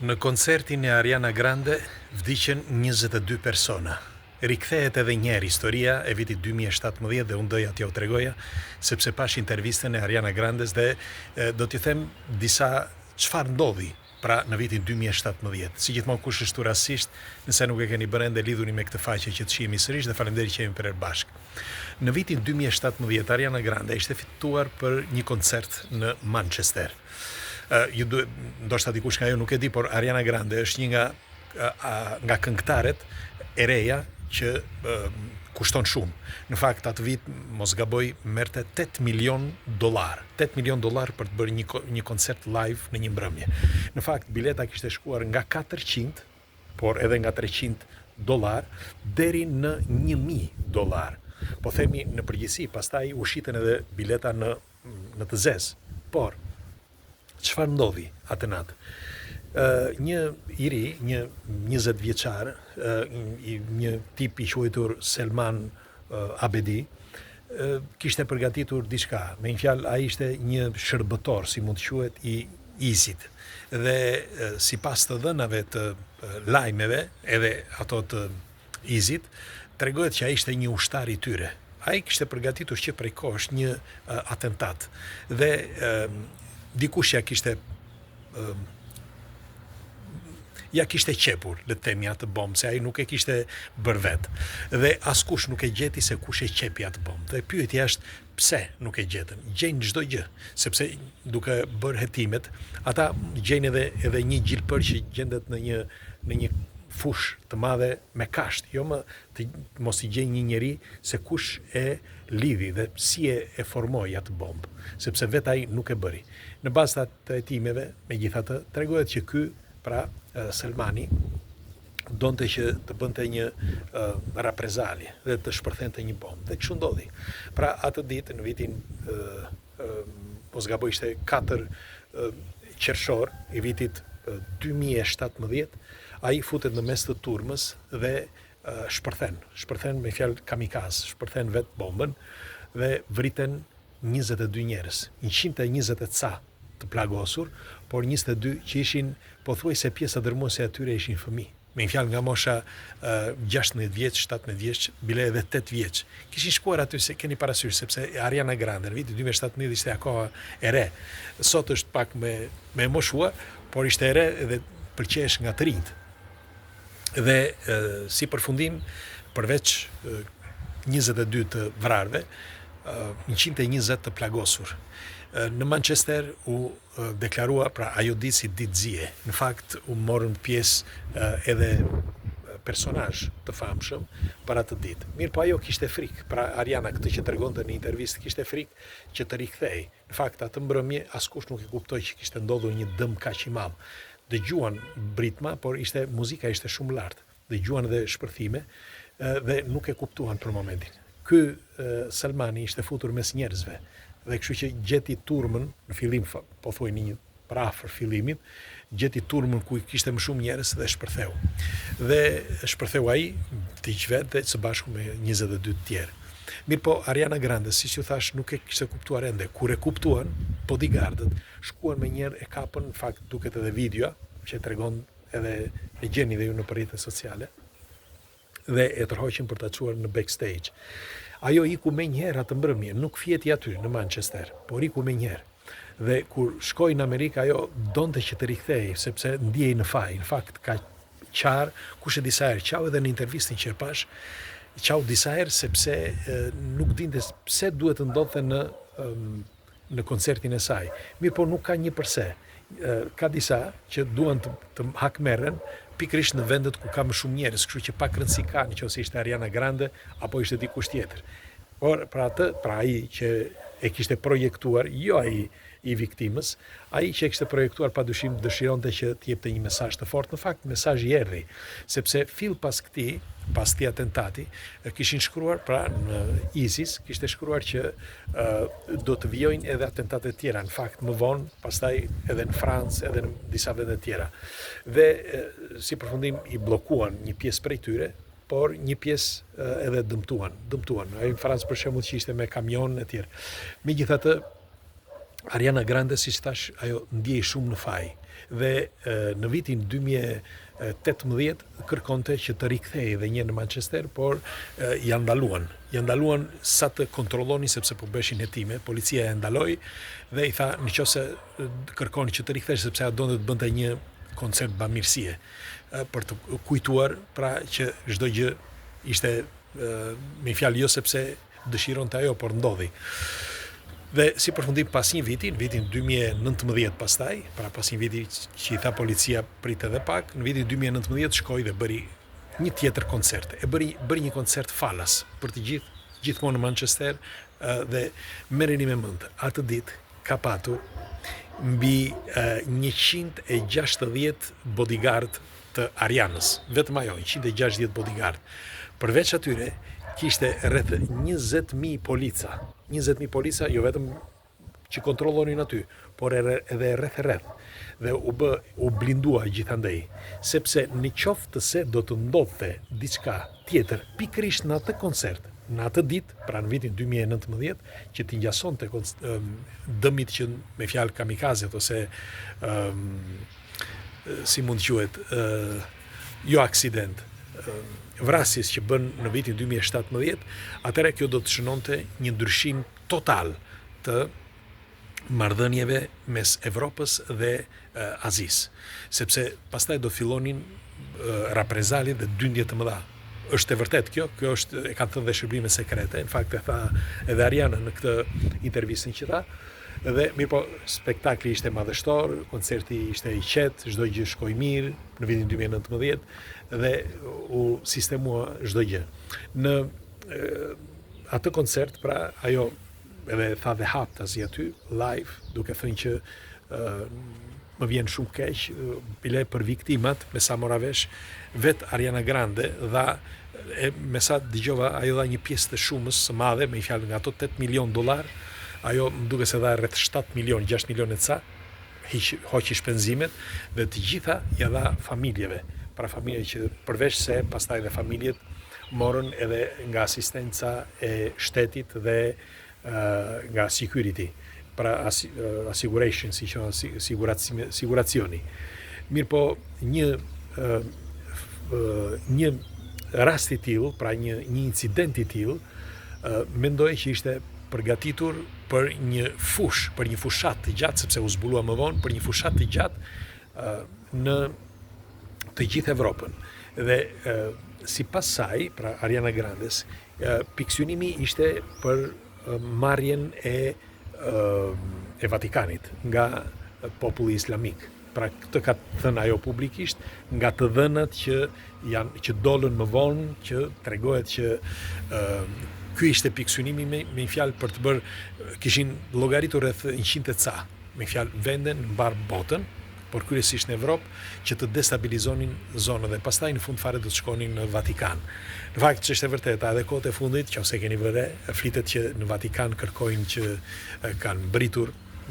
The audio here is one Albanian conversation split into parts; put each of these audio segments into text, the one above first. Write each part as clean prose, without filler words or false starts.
Në koncertin e Ariana Grande vdiqën 22 persona. Rikthehet edhe njerë historia e vitit 2017 dhe unë doja t'ja u tregoja, sepse pash intervistën e Ariana Grandes dhe do t'i them disa çfarë ndodhi pra në vitin 2017. Si gjithmonë kush është rastisht, nëse nuk e keni bërë ende lidhuni me këtë faqe që të shihemi sërish dhe faleminderit që jemi për bashkë. Në vitin 2017 Ariana Grande ishte fituar për një koncert në Manchester. Ndoshta dikush nga ju nuk e di, por Ariana Grande është një nga këngëtarët e reja që kushton shumë. Në fakt atë vit, mos gaboj, merrte $8 milion. $8 milion për të bërë një koncert live në një mbrëmje. Në fakt bileta kishte shkuar nga $400, por edhe nga $300 deri në $1.000. Po themi në përgjithësi, pastaj u shiten edhe bileta në të zezë. Por çfarë ndodhi atë natë? Një i ri, një 20 vjeçar, një tip i quajtur Selman Abedi, kishte përgatitur diçka. Me një fjalë, ai ishte një shërbëtor, si mund të quhet, i Izit. Dhe sipas të dhënave të lajmeve, edhe ato të Izit, tregohet që ai ishte një ushtar i tyre. Ai kishte përgatitur që prej kohësh një atentat. Dhe dikush ja kishte qepur, le të themi, atë bombë, se ai nuk e kishte bërë vetë. Dhe askush nuk e gjeti se kush e qepi atë bombë. Dhe pyetja është pse nuk e gjetën. Gjejnë çdo gjë, sepse duke bërë hetimet, ata gjejnë edhe një gjilpër që gjendet në një fush të madhe me kasht, jo më të mos i gjejnë një njeri se kush e lidhi dhe si e formoi atë bombë, sepse vetë ai nuk e bëri. Në bazë të hetimeve, megjithatë, tregohet që ky, pra Selmani, donte që të bënte një reprezalje dhe të shpërthente një bombë. Dhe kështu ndodhi. Pra atë ditë në vitin mos gaboj, ishte 4 qershor i vitit 2017, ai futet në mes të turmës dhe shpërthen me fjalë kamikaz, shpërthen vetë bombën dhe vriten 22 njerëz, 120 e ca të plagosur, por 22 që ishin pothuajse pjesa dërmuese e atyre ishin fëmijë. Me një fjalë nga mosha 16 vjeç, 17 vjeç, bile edhe 8 vjeç. Kishin shkuar aty, se keni parasysh, sepse Ariana Grande në vitin 2017 ishte akoma e re. Sot është pak me moshua, por ishte e re dhe përqesh nga të rinjt. Dhe si përfundim, përveç 22 të vrarve, 120 të plagosur. Në Manchester u deklarua, pra ajo ditë si ditë zie. Në fakt u morën pjesë edhe personazh të famshëm për atë ditë. Mirë, po ajo kishte frikë. Pra Ariana, këtë që tregonte në intervistë, kishte frikë që të rikthehej. Në fakt atë mbrëmje askush nuk e kuptoi që kishte ndodhur një dëm kaq i madh. Dëgjuan britma, por muzika ishte shumë lart. Dëgjuan edhe shpërthime dhe nuk e kuptuan për momentin. Ky Selmani ishte futur mes njerëzve. Dhe kështu që gjeti turmën në fillim, po thuaj një afër fillimit, gjeti turmën ku kishte më shumë njerëz dhe shpërtheu. Dhe shpërtheu ai tiq vetë dhe së bashku me 22 të tjerë. Mirë, po Ariana Grande, siç ju thash, nuk e kishte kuptuar ende. Kur e kuptuan, bodyguardët shkuan me njerë, e kapën, në fakt duket edhe videoa që tregon edhe e gjeni dhe ju në rrjetet sociale, dhe e tërhoqin për ta çuar në backstage. Ajo iku me njëherë atë mbrëmje, nuk fjeti aty në Manchester, por iku me njëherë. Dhe kur shkoi në Amerikë, ajo donte që të rikthehej, sepse ndjej në faj. Në fakt, ka qarë, kush e disa herë, qau edhe në intervistin që e pash, qau disa herë sepse nuk dinte pse duhet të ndodhte në koncertin e saj. Mirë, po nuk ka një përse. Ka disa që duan të hakmerren, pikrisht në vendet ku ka më shumë njerëz, kështu që pak rëndësi ka nëse ishte Ariana Grande apo ishte dikush tjetër. Por pra ai që e kishte projektuar, jo ai i viktimës, ai që e kishte projektuar padyshim dëshironte që të jepte një mesazh të fortë. Në fakt mesazhi erdhi, sepse fill pas këtij atentati, kishin shkruar, pra në ISIS kishte shkruar që do të vijojnë edhe atentate tjera. Në fakt më vonë, pastaj edhe në Francë, edhe në disa vende tjera. Dhe si përfundim i bllokuan një pjesë prej tyre, por një pjesë edhe dëmtuan. Ai në Francë për shembull që ishte me kamion e tjerë. Megjithatë, Ariana Grande, si thash, ajo ndjej shumë në faj dhe në vitin 2018 kërkonte që të rikthehej edhe një në Manchester, por janë ndaluan. Janë ndaluan sa të kontrollonin sepse po bëshin hetime, policia e ndaloi dhe i tha nëse kërkoni që të rikthesh sepse ajo donte të bënte një koncert bamirësie për të kujtuar pra që çdo gjë ishte me fjalë jo sepse dëshironte ajo, por ndodhi. Dhe si përfundim pas një viti, në vitin 2019 pastaj, pra pas një viti që i tha policia prit edhe pak, në vitin 2019 shkoi dhe bëri një tjetër koncert. Bëri një koncert falas për të gjithmonë në Manchester dhe merreni me mend, atë ditë ka patur mbi 160 bodyguard të Arianës, vetëm ajo, 160 bodyguard. Përveç atyre, kishte rreth 20.000 polica. 20.000 polica, jo vetëm që kontrollonin aty, por edhe rreth. Dhe u blindua gjithandej, sepse në qoftë se do të ndodhte diçka tjetër, pikërisht në atë koncert, në atë ditë, pra në vitin 2019, që t'i ngjasonte dëmit që me fjalë kamikazet ose si mund quhet, jo aksident, vrasjes që bën në vitin 2017, atëherë kjo do të shënonte një ndryshim total të marrëdhënieve mes Evropës dhe Azisë, sepse pastaj do fillonin reprezalie dhe dyndje të mëdha. Është e vërtet kjo është, e kanë thënë dhe shërbimet sekrete, në fakt e tha edhe Ariana në këtë intervistën që tha, dhe mirë po spektakli ishte madhështor, koncerti ishte i qetë, çdo gjë shkoi mirë në vitin 2019 dhe u sistemua çdo gjë. Në atë koncert, pra ajo edhe tha dhe haptazi aty live, duke thënë që më vjen shumë keq, bile për viktimat, me sa mora vesh, vet Ariana Grande dha, me sa dëgjova, ajo dha një pjesë të shumës së madhe, me i fjalë nga ato $8 milion, ajo më duke se dha rreth 7 milion, 6 milion e ca, hoqi shpenzimet, dhe të gjitha ja dha familjeve, pra familje që përveç se pastaj dhe familjet morën edhe nga asistenca e shtetit dhe nga security, pra assiguration, si që siguracioni. Mirë po, një rast i tillë, pra një incident i tillë, mendoj që ishte përgatitur për një fush, për një fushat të gjatë, sepse u zbulua më vonë, për një fushat të gjatë në të gjithë Evropën. Dhe si pas saj, pra Ariana Grandes, pikësynimi ishte për marrjen e Vatikanit nga populli islamik. Pra këtë ka thënë ajo publikisht, nga të dhënat që dolën më vonë, që tregohet që ky ishte pikësynimi me fjalë për të bërë, kishin llogaritur rreth 100 ca, me fjalë vende në mbar botën, por kryesisht në Evropë, që të destabilizonin zonën dhe pastaj në fund fare do të shkonin në Vatikan. Në fakt që është e vërteta, edhe kohët e fundit, që ose keni vëre, flitet që në Vatikan kërkojnë që kanë mbritur,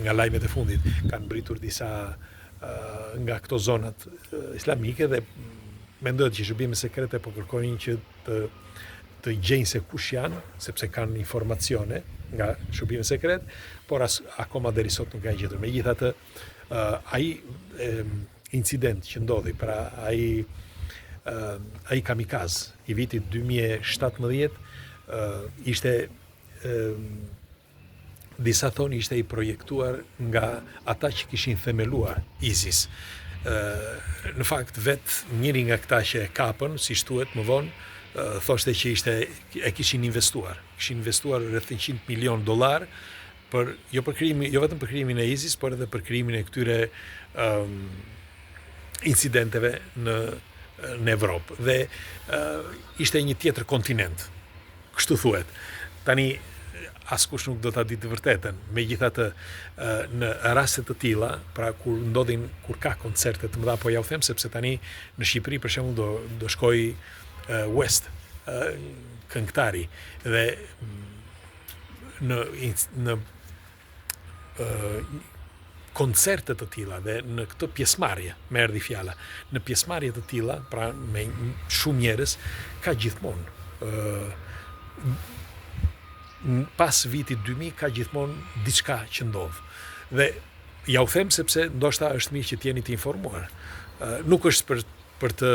nga lajmet e fundit, kanë mbritur disa nga këto zonat islamike dhe mendohet që shërbime sekrete po kërkojnë që të gjejnë se kush janë, sepse kanë informacione nga shërbime sekret, por akoma deri sot nuk kanë gjetur. Megjithatë, ai incident që ndodhi, pra ai kamikaz i vitit 2017 ishte disa thonë ishte i projektuar nga ata që kishin themeluar ISIS. Në fakt vetë njëri nga këta që e kapën, si thuhet më vonë, thoshte që e kishin investuar rreth $100 milion jo vetëm për krijimin e ISIS, por edhe për krijimin e këtyre incidenteve në Evropë. Dhe ishte një tjetër kontinent, kështu thuhet. Tani askush nuk do ta di të vërtetën. Megjithatë, në raste të tilla, pra kur ka koncerte të mëdha, po ja u them sepse tani në Shqipëri për shembull do shkoj West, këngëtari, dhe në koncerte të tilla dhe në këtë pjesëmarrje, më erdhi fjala, në pjesëmarrje të tilla, pra me shumë njerëz, ka gjithmonë pas vitit 2000 ka gjithmonë diçka që ndodh. Dhe Ja u them sepse ndoshta është mirë që t'jeni të informuar. Nuk është për të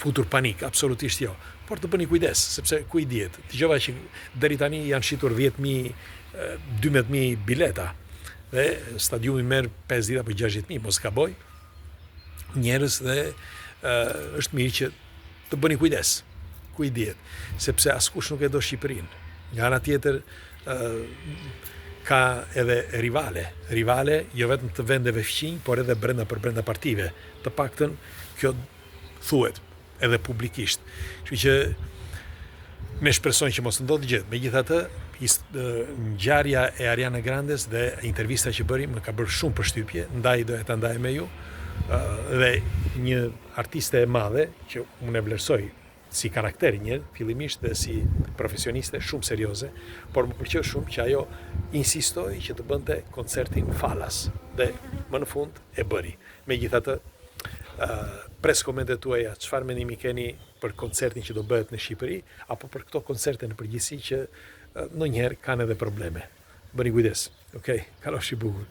futur panik, absolutisht jo, por të bëni kujdes, sepse ku i dihet. Dëgjova që deri tani janë shitur 10.000, 12.000 bileta dhe stadiumi merr 50 apo 60.000, mos gaboj. Njerëz dhe është mirë që të bëni kujdes. Ku i dihet, sepse askush nuk e do Shqipërinë. Nga ana tjetër ka edhe rivale jo vetëm të vendeve fqinj, por edhe brenda partive. Të paktën kjo thuhet edhe publikisht. Kështu që ne shpresojmë që mos ndodhë gjë. Megjithatë, ngjarja e Ariana Grandes dhe intervista që bëri më ka bërë shumë përshtypje, ndaj doja ta ndaj me ju. Dhe një artiste e madhe që unë e vlerësoj si karakter një, fillimisht dhe si profesioniste shumë serioze, por më pëlqeu shumë që ajo insistoi që të bënte koncertin falas dhe më në fund e bëri. Megjithatë, pres komentet tuaja, çfarë mendimi keni për koncertin që do bëhet në Shqipëri apo për këto koncerte në përgjithësi që ndonjëherë kanë edhe probleme. Bëni kujdes. Okej, kalofshi bukur.